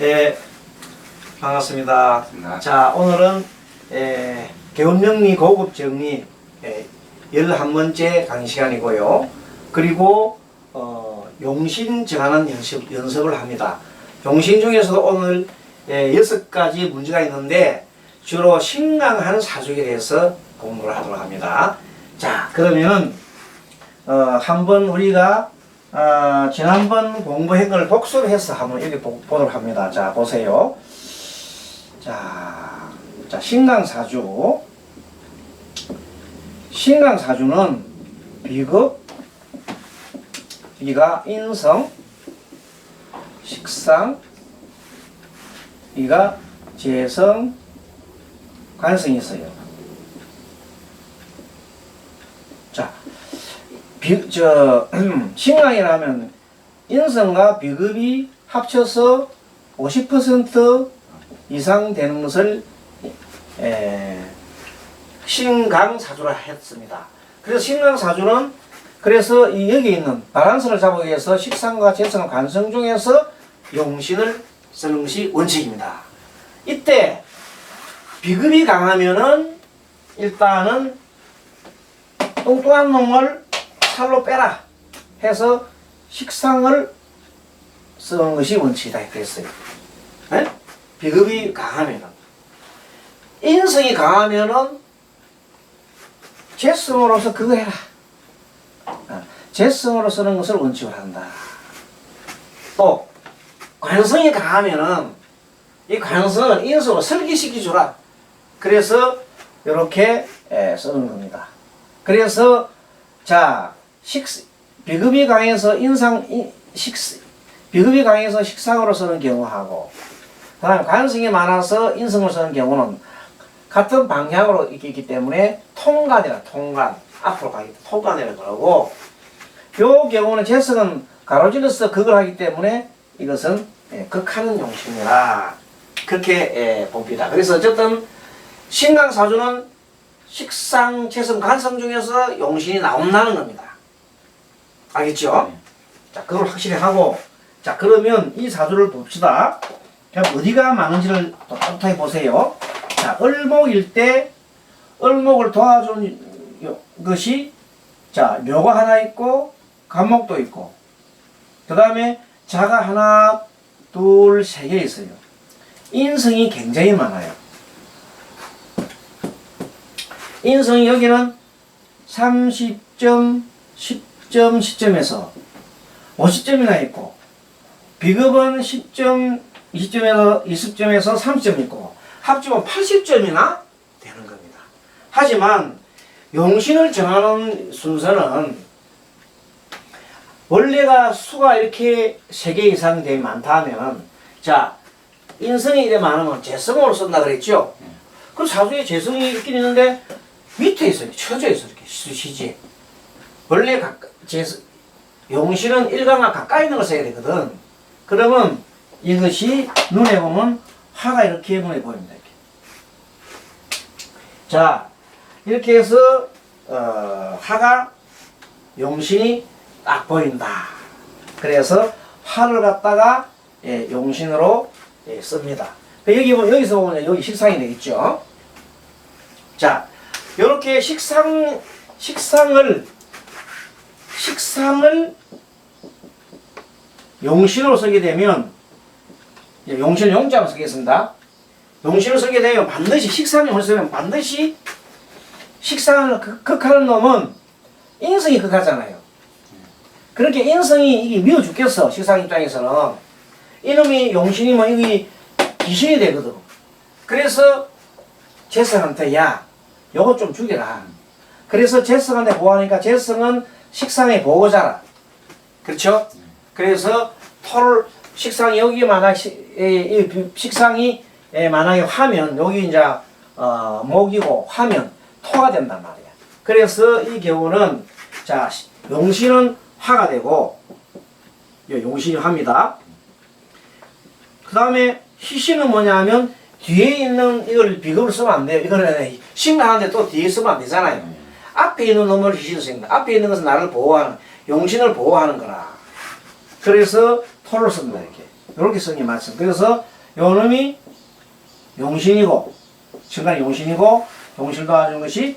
네, 반갑습니다. 반갑습니다. 자, 오늘은 개운명리 고급 정리 11번째 강의 시간이고요. 그리고 용신 정하는 연습을 합니다. 용신 중에서도 오늘 6가지 문제가 있는데 주로 신강한 사주에 대해서 공부를 하도록 합니다. 자, 그러면 한번 우리가 지난번 공부한 걸 복습을 해서 한번 여기 보도록 합니다. 자, 보세요. 자, 신강사주. 신강사주는 비급, 여기가 인성, 식상, 여기가 재성, 관성이 있어요. 자, 신강이라면 인성과 비급이 합쳐서 50% 이상 되는 것을 신강사주라 했습니다. 그래서 신강사주는 그래서 여기 있는 바란스를 잡기 위해서 식상과 재성, 관성 중에서 용신을 쓰는 것이 원칙입니다. 이때 비급이 강하면은 일단은 뚱뚱한 놈을 살로 빼라 해서 식상을 쓰는 것이 원칙이다 그랬어요. 네? 비급이 강하면은. 인성이 강하면은 재성으로서 그거 해라. 재성으로 쓰는 것을 원칙으로 한다. 또 관성이 강하면은 이 관성을 인성으로 설계시켜 주라. 그래서 이렇게 쓰는 겁니다. 그래서 자, 비급이 강해서 비급이 강해서 식상으로 쓰는 경우하고, 그 다음에 관성이 많아서 인성으로 쓰는 경우는 같은 방향으로 있기 때문에 통관이라, 통관. 앞으로 가기 때문에 통관이라고 그러고, 요 경우는 재성은 가로질러서 극을 하기 때문에 이것은 극하는 용신이라. 그렇게 봅니다. 그래서 어쨌든 신강사주는 식상, 재성, 관성 중에서 용신이 나온다는 겁니다. 알겠죠? 자, 그걸 확실히 하고, 자, 그러면 이 사주를 봅시다. 자, 어디가 많은지를 똑똑하게 보세요. 자, 을목일 때, 을목을 도와주는 것이, 자, 묘가 하나 있고, 간목도 있고, 그 다음에 자가 하나, 둘, 세 개 있어요. 인성이 굉장히 많아요. 인성이 여기는 30점, 10점, 10점에서 50점이나 있고, 비급은 10점, 20점에서 20점에서 30점 있고, 합치면 80점이나 되는 겁니다. 하지만 용신을 정하는 순서는 원래가 수가 이렇게 3개 이상 되게 많다면, 자, 인성이 이래 많으면 재성으로 쓴다 그랬죠? 그 사주에 재성이 있긴 있는데 밑에 있어요. 쳐져 있어, 이렇게 시지에. 원래 용신은 일강과 가까이 있는 걸 써야 되거든. 그러면 이것이 눈에 보면 화가 이렇게 눈에 보입니다. 이렇게. 자, 이렇게 해서 화가 용신이 딱 보인다. 그래서 화를 갖다가 용신으로 씁니다. 여기서 보면 여기 식상이 되겠죠. 자, 이렇게 식상을 용신으로 쓰게 되면, 용신을 용자로 쓰겠습니다. 용신을 쓰게 되면 반드시 식상을 쓰면 반드시 식상을 극하는 놈은 인성이 극하잖아요. 그렇게 인성이 이게 미워 죽겠어. 식상 입장에서는 이놈이 용신이면 이게 귀신이 되거든. 그래서 재성한테 야, 요거 좀 죽여라. 그래서 재성한테 보호하니까 재성은 식상의 보호자라. 그렇죠? 그래서 토를 식상이 여기 만약 식상이 만약에 화면 여기 이제 목이고 화면 토가 된단 말이야. 그래서 이 경우는 자, 용신은 화가 되고 용신이 화입니다. 그 다음에 희신은 뭐냐면 뒤에 있는 이걸 비급을 쓰면 안 돼요. 이거는 신강하는데 또 뒤에 쓰면 안 되잖아요. 앞에 있는 놈을 희신을 씁니다. 앞에 있는 것은 나를 보호하는, 용신을 보호하는 거라. 그래서 토를 씁니다. 이렇게 쓰는 게 맞습니다. 그래서 요 놈이 용신이고, 천간이 용신이고, 용신을 도와주는 것이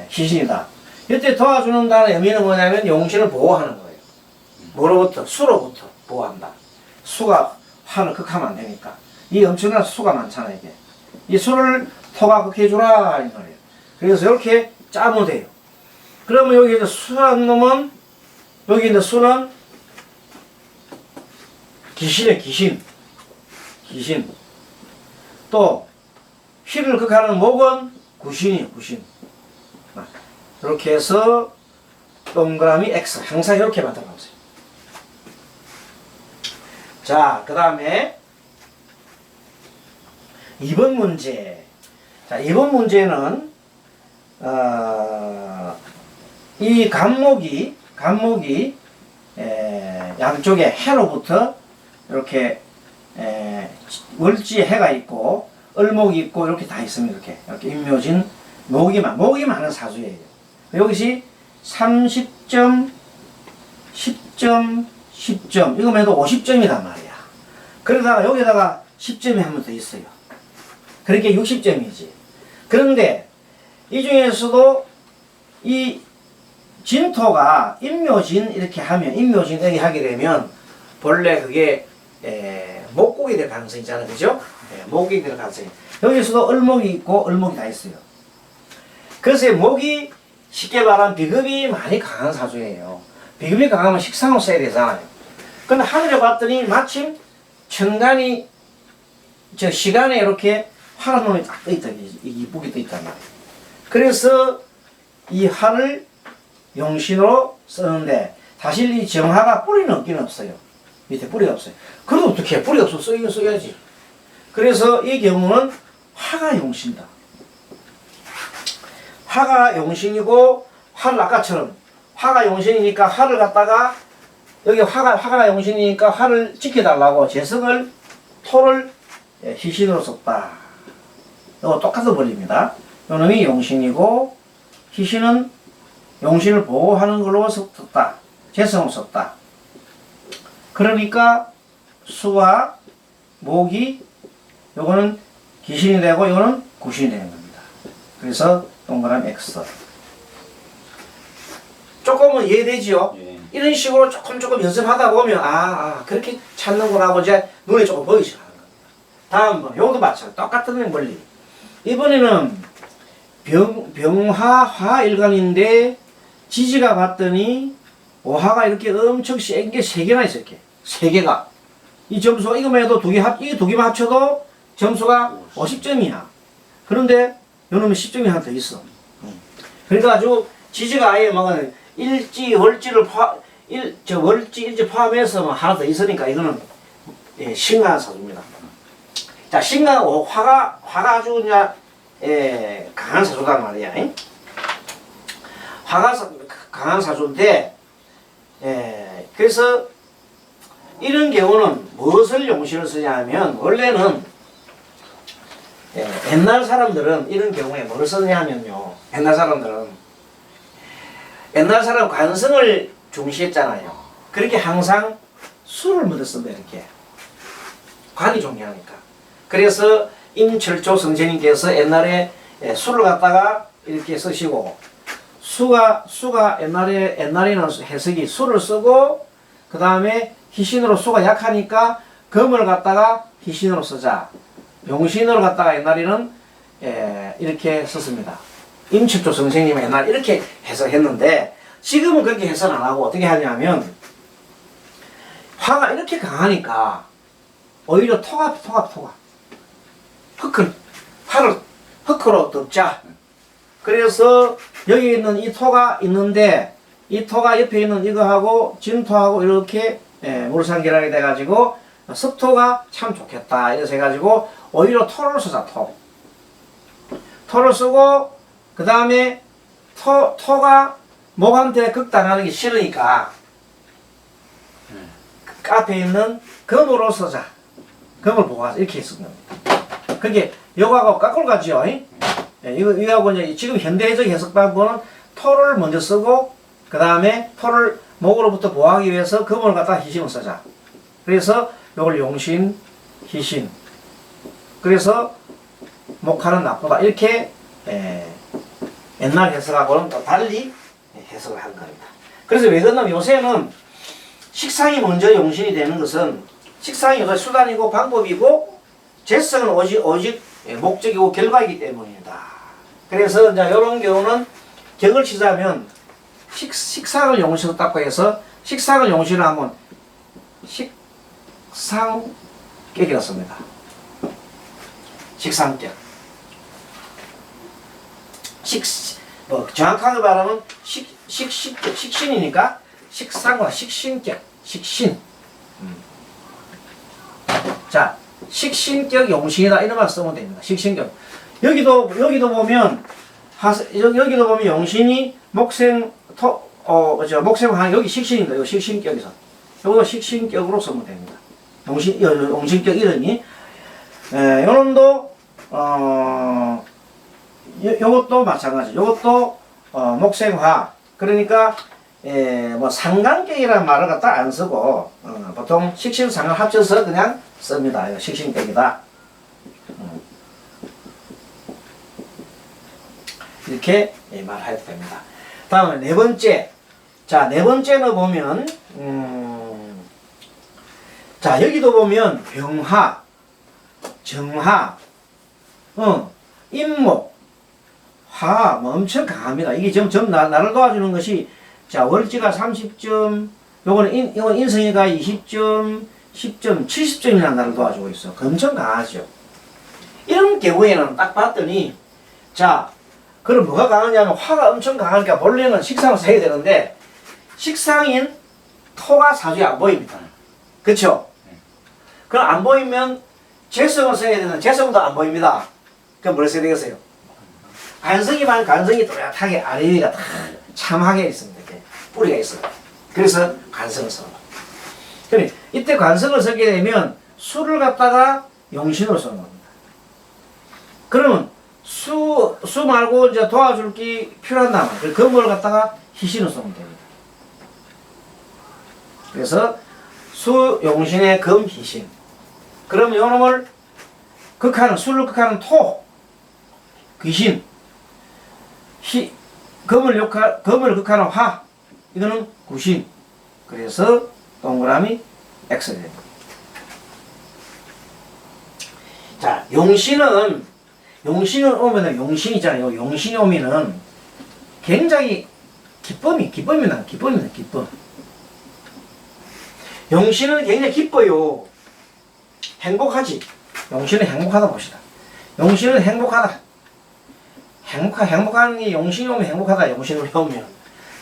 희신이다. 이때 도와주는 다는 의미는 뭐냐면 용신을 보호하는 거예요. 뭐로부터? 수로부터 보호한다. 수가 화를 극하면 안 되니까. 이 엄청난 수가 많잖아, 이게. 이 수를 토가 극해주라, 이 말이에요. 그래서 이렇게 짜면 돼요. 그러면 여기 이제 수라는 놈은, 여기 있는 수는 기신이에요, 기신. 기신. 또, 휘를 극하는 목은 구신이에요, 구신. 이렇게 해서 동그라미 X. 항상 이렇게 만들어 놓으세요. 자, 그 다음에 2번 문제. 자, 2번 문제는 이 간목이 양쪽에 해로부터 이렇게 월지에 해가 있고 을목이 있고 이렇게 다 있습니다. 이렇게 임묘진 목이 많은 사주예요. 여기서 30점, 10점, 10점 이거만 해도 50점이단 말이야. 그러다가 여기다가 10점이 한 번 더 있어요. 그렇게 60점이지. 그런데 이 중에서도 이 진토가 임묘진 이렇게 하면, 임묘진 여기 하게 되면 본래 그게 목곡이 될 가능성이 있잖아요. 그죠? 목이 될 가능성이. 여기서도 을목이 있고 을목이 다 있어요. 그래서 목이 쉽게 말하면 비급이 많이 강한 사주예요. 비급이 강하면 식상을 써야 되잖아요. 근데 하늘에 봤더니 마침 천간이 저 시간에 이렇게 파란 놈이 딱 떠있다. 이쁘게 떠있단 말이에요. 그래서 이 화를 용신으로 쓰는데 사실 이 정화가 뿌리는 없긴 없어요. 밑에 뿌리가 없어요. 그래도 어떻게 해? 뿌리 없어 쓰긴 써야지. 그래서 이 경우는 화가 용신이다. 화가 용신이고, 화를 아까처럼 화가 용신이니까 화를 갖다가 여기 화가 용신이니까 화를 지켜달라고 재성을 토를 희신으로 썼다. 이거 똑같아 버립니다. 요놈이 용신이고 희신은 용신을 보호하는 걸로 썼다. 재성을 썼다. 그러니까 수와 목이 요거는 기신이 되고 요거는 구신이 되는 겁니다. 그래서 동그라미 X. 조금은 이해되지요? 예. 이런 식으로 조금 연습하다 보면 그렇게 찾는구나 하고 이제 눈에 조금 보이기 시작하는 겁니다. 다음 번 요것도 마찬가지. 똑같은 원리. 이번에는 병화 화일간인데 지지가 봤더니 오화가 이렇게 엄청 센 게 3개나 있어요. 이렇게 3개가. 이 점수가 이거만 해도 이 두 개만 합쳐도 점수가 50점이야. 그런데 요놈은 10점이 하나 더 있어. 그러니까 아주 지지가 아예 일지, 월지를 월지, 일지 포함해서 하나 더 있으니까 이거는 신강한 사주입니다. 자, 화가 아주 그냥 강한 사주단 말이야. 화가 강한 사주인데, 그래서 이런 경우는 무엇을 용신을 쓰냐 하면, 원래는 옛날 사람들은 이런 경우에 뭘 쓰냐 하면요. 옛날 사람 관성을 중시했잖아요. 그렇게 항상 수를 먼저 쓴다, 이렇게. 관이 중요하니까. 그래서 임철조 선생님께서 옛날에 수를 갖다가 이렇게 쓰시고, 수가 옛날에는 해석이 수를 쓰고, 그 다음에 희신으로 수가 약하니까 금을 갖다가 희신으로 쓰자. 용신으로 갖다가 옛날에는 이렇게 썼습니다. 임철조 선생님은 옛날에 이렇게 해석했는데, 지금은 그렇게 해석 안 하고 어떻게 하냐면, 화가 이렇게 강하니까 오히려 토가 화를 흑으로 덮자. 그래서 여기 있는 이 토가 있는데, 이 토가 옆에 있는 이거하고 진토하고 이렇게 물상기락이 돼가지고 습토가 참 좋겠다 이래서 해가지고 오히려 토를 쓰자. 토를 쓰고, 그 다음에 토가 목한테 극당하는 게 싫으니까 앞에 있는 금으로 쓰자. 금을 보고서 이렇게 했은 겁니다. 그게 요거하고 깎을 같죠? 이거하고 이제 지금 현대적 해석 방법은 토를 먼저 쓰고, 그 다음에 토를 목으로부터 보호하기 위해서 금을 갖다 희신을 쓰자. 그래서 요걸 용신, 희신. 그래서 목화는 나쁘다. 이렇게 옛날 해석하고는 또 달리 해석을 한 겁니다. 그래서 왜 그러냐면 요새는 식상이 먼저 용신이 되는 것은 식상이 요새 수단이고 방법이고 재성은 오직 목적이고 결과이기 때문이다. 그래서 이제 이런 경우는 격을 치자면 식상을 용신으로 닦고 해서 식상을 용신으로 하면 식상격이라 씁니다. 식상격. 정확하게 말하면 식신이니까 식상과 식신격, 식신. 자, 식신격 용신이다 이런 말 쓰면 됩니다. 식신격. 여기도 보면 여기도 보면 용신이 목생화 여기 식신입니다. 여기 식신격에서 요거 식신격으로 쓰면 됩니다. 용신격 이름이 요놈도 요것도 마찬가지. 요것도 목생화. 그러니까 뭐 상관격이라는 말을 갖다 안 쓰고 보통 식신상을 합쳐서 그냥 씁니다. 이거 식신격이다. 이렇게 말해도 됩니다. 다음에 네 번째. 자, 네 번째는 보면 자, 여기도 보면 병화, 정화, 임목, 화, 뭐 엄청 강합니다. 이게 좀 나를 도와주는 것이, 자, 월지가 30점, 이건 인성이가 20점, 10점, 70점이나 나를 도와주고 있어. 엄청 강하죠. 이런 경우에는 딱 봤더니, 자, 그럼 뭐가 강하냐면 화가 엄청 강하니까 본래는 식상을 써야 되는데, 식상인 토가 사주에 안 보입니다. 그쵸? 그럼 안 보이면 재성을 써야 되는 재성도 안 보입니다. 그럼 뭘 써야 되겠어요? 관성이만 관성이 또렷하게 아래 위가 다 참하게 있습니다. 이렇게 뿌리가 있어요. 그래서 관성을 써요. 그럼 이때 관성을 쓰게 되면 수를 갖다가 용신으로 쓰는 겁니다. 그러면 수 말고 이제 도와줄 게 필요한다. 그걸 갖다가 희신으로 쓰면 됩니다. 그래서 수 용신의 금 희신. 그러면 요놈을 수를 극하는 토 귀신. 금을 극하는 화. 이거는 구신. 그래서 동그라미 X 됩니다. 자, 용신은 오면 용신이 있잖아요. 용신이 오면은 굉장히 기쁨입니다. 기쁨. 용신은 굉장히 기뻐요. 행복하지. 용신은 행복하다 봅시다. 용신은 행복하다. 행복한 게 용신이 오면 행복하다. 용신이 오면.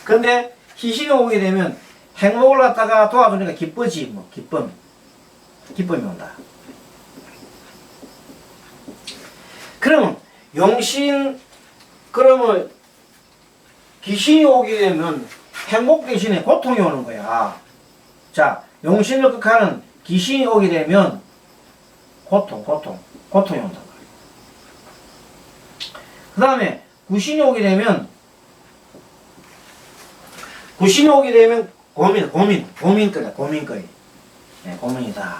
근데 희신이 오게 되면 행복을 갖다가 도와주니까 기쁘지. 뭐 기쁨이 온다. 그러면 그러면 귀신이 오게 되면 행복 대신에 고통이 오는 거야. 자, 용신을 극하는 귀신이 오게 되면 고통이 온다. 그 다음에 구신이 오게 되면 고민거리. 네, 고민이다.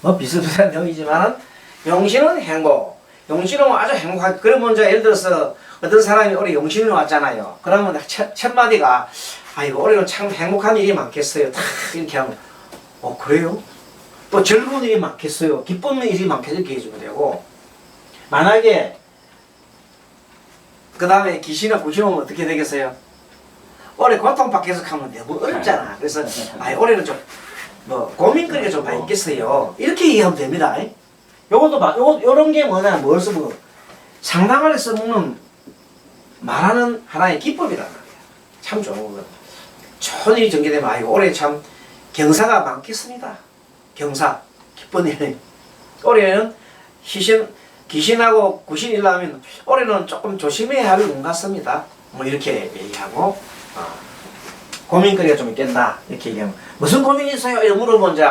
뭐 비슷비슷한 내용이지만 용신은 행복. 용신은 아주 행복하게. 그러면 이제 예를 들어서 어떤 사람이 올해 용신이 왔잖아요. 그러면 첫 마디가 아이고 올해는 참 행복한 일이 많겠어요. 다 이렇게 하면 그래요? 또 즐거운 일이 많겠어요. 기쁜 일이 많겠어요. 이렇게 해주면 되고, 만약에 그 다음에 귀신이나 구신 오면 어떻게 되겠어요? 올해 고통받게 해석하면 너무 어렵잖아. 그래서 올해는 좀 고민거리가 좀 많이 있겠어요. 이렇게 이해하면 됩니다. 요런 게 뭐냐, 뭘 쓰고 상담안에 써먹는 말하는 하나의 기법이란 말이야. 참 좋은 거거든. 좋은 일이 전개되면 올해 참 경사가 많겠습니다. 경사, 기쁜 일. 올해는 귀신하고 구신이 일하면 올해는 조금 조심해야 할 것 같습니다. 뭐 이렇게 얘기하고, 고민거리가 좀 있겠다. 이렇게 얘기하면, 무슨 고민이 있어요? 이렇게 물어보면 이제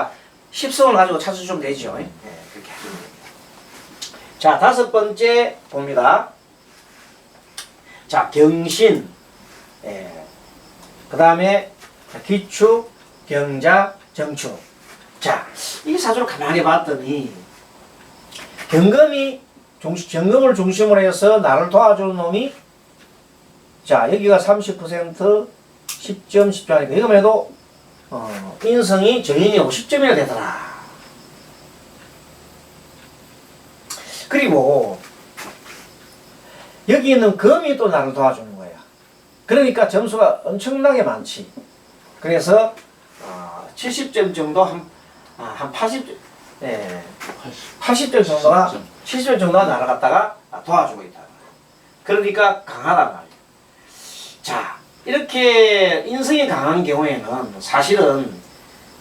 십성을 가지고 찾아주면 되죠. 네, 그렇게 하면 됩니다. 자, 다섯 번째 봅니다. 자, 경신. 그 다음에 기축, 경자, 정축. 자, 이 사주를 가만히 봤더니 경금을 중심으로 해서 나를 도와주는 놈이 자 여기가 30% 10점 10점 하니까 이거만 해도 인성이 정인이 50점이나 되더라. 그리고 여기 있는 금이 또 나를 도와주는 거야. 그러니까 점수가 엄청나게 많지. 그래서 70점 정도 한 80점, 80점 정도가 70점 정도가 나를 갖다가 도와주고 있다. 그러니까 강하단 말이야. 자, 이렇게 인성이 강한 경우에는 사실은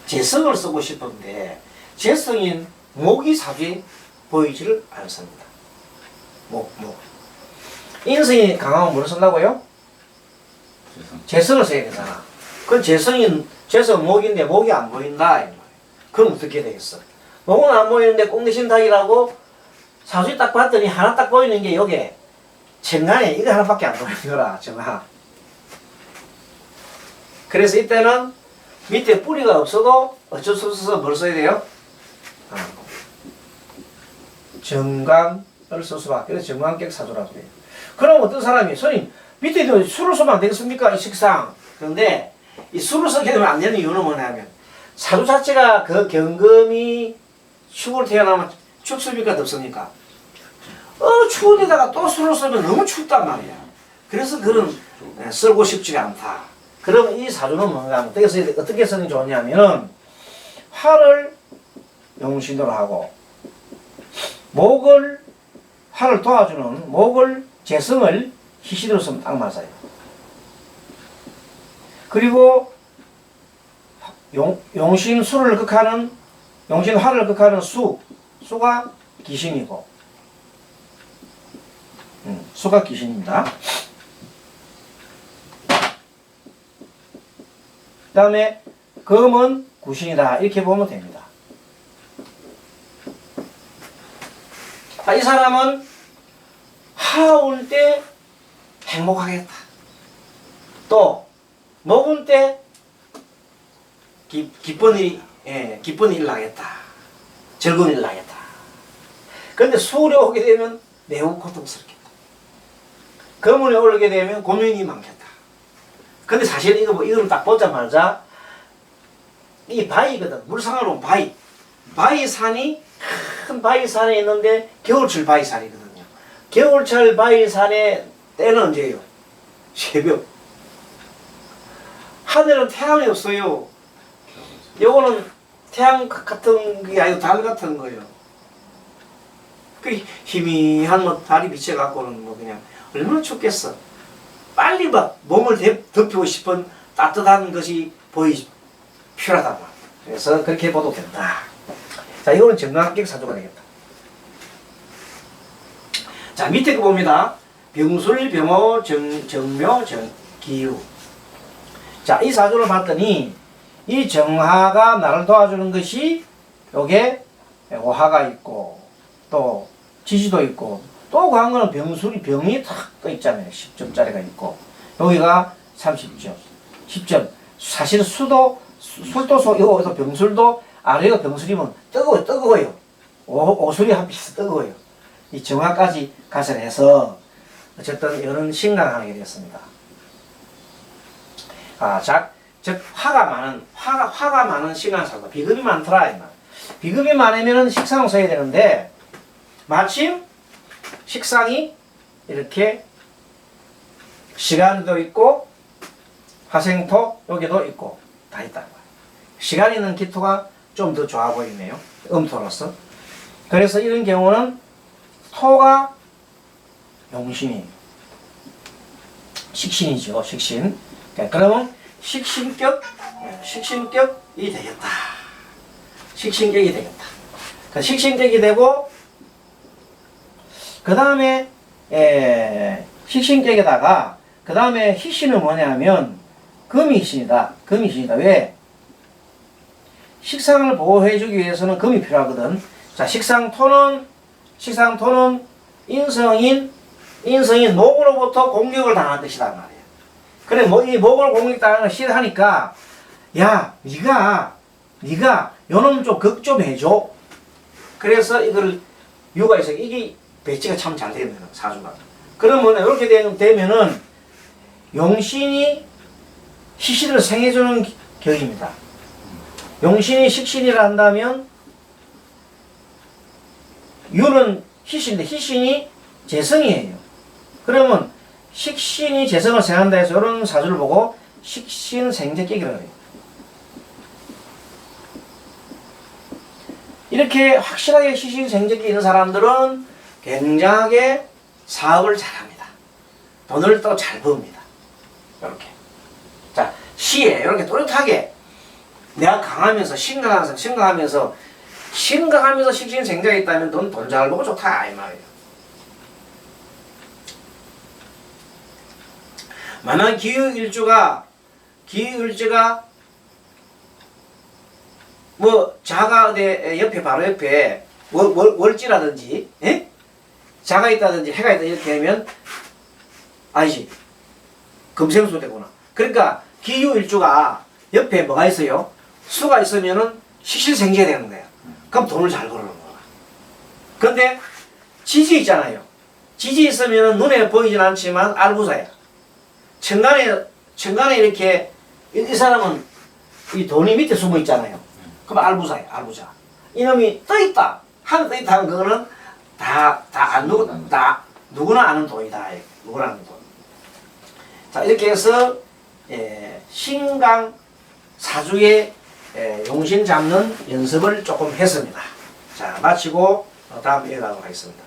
재성을 쓰고 싶은데 재성인 목이 사주에 보이지를 않습니다. 목. 인성이 강하면 뭘 쓴다고요? 재성을 써야 되잖아. 그건 재성 목인데 목이 안 보인다. 그럼 어떻게 되겠어? 목은 안 보이는데 꽁대신탁이라고 사주에 딱 봤더니 하나 딱 보이는 게 요게 천간에 이거 하나밖에 안 보이는 거라. 정하. 그래서 이때는 밑에 뿌리가 없어도 어쩔 수 없어서 뭘 써야 돼요? 정관을 쓸 수밖에. 그래서 정관객 사주라고 해요. 그럼 어떤 사람이 손님 밑에 수를 쓰면 안 되겠습니까? 이 식상. 그런데 이 수를 쓰게 되면 안 되는 이유는 뭐냐면 사주 자체가 그 경금이 축으로 태어나면 춥습니까? 덥습니까? 추운 데다가 또 수를 쓰면 너무 춥단 말이야. 그래서 그런 쓰고 싶지가 않다. 그럼 이 사주는 뭔가 하면 어떻게 쓰는 게 좋냐면은 화를 용신으로 하고 화를 도와주는 목을 재성을 희신으로 쓰면 딱 맞아요. 그리고 용신 화를 극하는 수가 기신이고 수가 기신입니다. 그 다음에 금은 구신이다. 이렇게 보면 됩니다. 자, 이 사람은 하울 때 행복하겠다. 또 먹을 때 기쁜 일 나겠다. 즐거운 일 나겠다. 그런데 수월에 오게 되면 매우 고통스럽겠다. 금운에 오르게 되면 고민이 많겠다. 근데 사실 이거를 딱 보자마자 이 바위거든. 물상으로 바위. 바위산이 큰 바위산에 있는데 겨울철 바위산이거든요. 겨울철 바위산의 때는 언제예요? 새벽. 하늘은 태양이 없어요. 요거는 태양 같은 게 아니고 달 같은 거예요. 그 희미한 달이 비쳐갖고는 그냥 얼마나 춥겠어. 빨리 몸을 덮이고 싶은 따뜻한 것이 필요하다. 그래서 그렇게 봐도 된다. 자, 이거는 정관격 사주가 되겠다. 자, 밑에 거 봅니다. 병술, 병호, 정묘, 기유. 자, 이 사주를 봤더니 이 정화가 나를 도와주는 것이 요게 오화가 있고 또 지지도 있고 또 그한 거는 병이 탁 떠 있잖아요. 10점짜리가 있고 여기가 30점 10점. 사실은 술도 여기서 병술도 아래가 병술이면 뜨거워요. 오술이 한 피스 뜨거워요. 이 정화까지 가설해서 어쨌든 이런 신강하게 됐습니다. 즉 화가 많은 신강사고 비급이 많더라 이 말. 비급이 많으면은 식상을 써야 되는데 마침 식상이 이렇게 시간도 있고 화생토 여기도 있고 다 있다는 거예요. 시간 있는 기토가 좀 더 좋아 보이네요. 음토로서. 그래서 이런 경우는 토가 용신이에요. 식신이죠. 식신. 그러면 식신격이 되겠다. 식신격이 되겠다. 식신격이 되고 그 다음에 식신격에다가 그 다음에 희신은 뭐냐면 금이 희신이다. 왜? 식상을 보호해주기 위해서는 금이 필요하거든. 자, 식상토는 인성인 목으로부터 공격을 당한 뜻이란 말이야. 그래, 이 목을 공격당하는 걸 싫어하니까, 야, 네가 네가 요놈 좀 극 좀 해줘. 그래서 이걸 육아에서 이게 배치가 참 잘 되는 거예요. 사주가. 그러면 이렇게 되면은 용신이 희신을 생해주는 격입니다. 용신이 식신이라 한다면 유는 희신인데 희신이 재성이에요. 그러면 식신이 재성을 생한다 해서 이런 사주를 보고 식신생재격이라고 해요. 이렇게 확실하게 식신생재격이 있는 사람들은 굉장하게 사업을 잘합니다. 돈을 또 잘 버입니다. 이렇게. 자, 시에 이렇게 또렷하게 내가 강하면서 심각하면서 식신생재가 있다면 돈 잘 벌고 좋다 이 말이에요. 만약 기후일주가 뭐 자가 옆에 바로 옆에 월지라든지 예? 자가 있다든지 해가 있다 이렇게 되면 아니지 금생수 되구나. 그러니까 기후일주가 옆에 뭐가 있어요? 수가 있으면은 식신생재가 되는 거야. 그럼 돈을 잘 벌어는 거야. 근데 지지 있잖아요. 지지 있으면은 눈에 보이진 않지만 알부자야. 천간에 이렇게 이 사람은 이 돈이 밑에 숨어 있잖아요. 그럼 알부자야, 알부자. 이놈이 떠 있다. 하늘 떠 있다 하면 그거는 누구나 아는 돈이다. 누구나 아는 돈. 자, 이렇게 해서 신강 사주의 용신 잡는 연습을 조금 했습니다. 자, 마치고 다음 이어가도록 하겠습니다.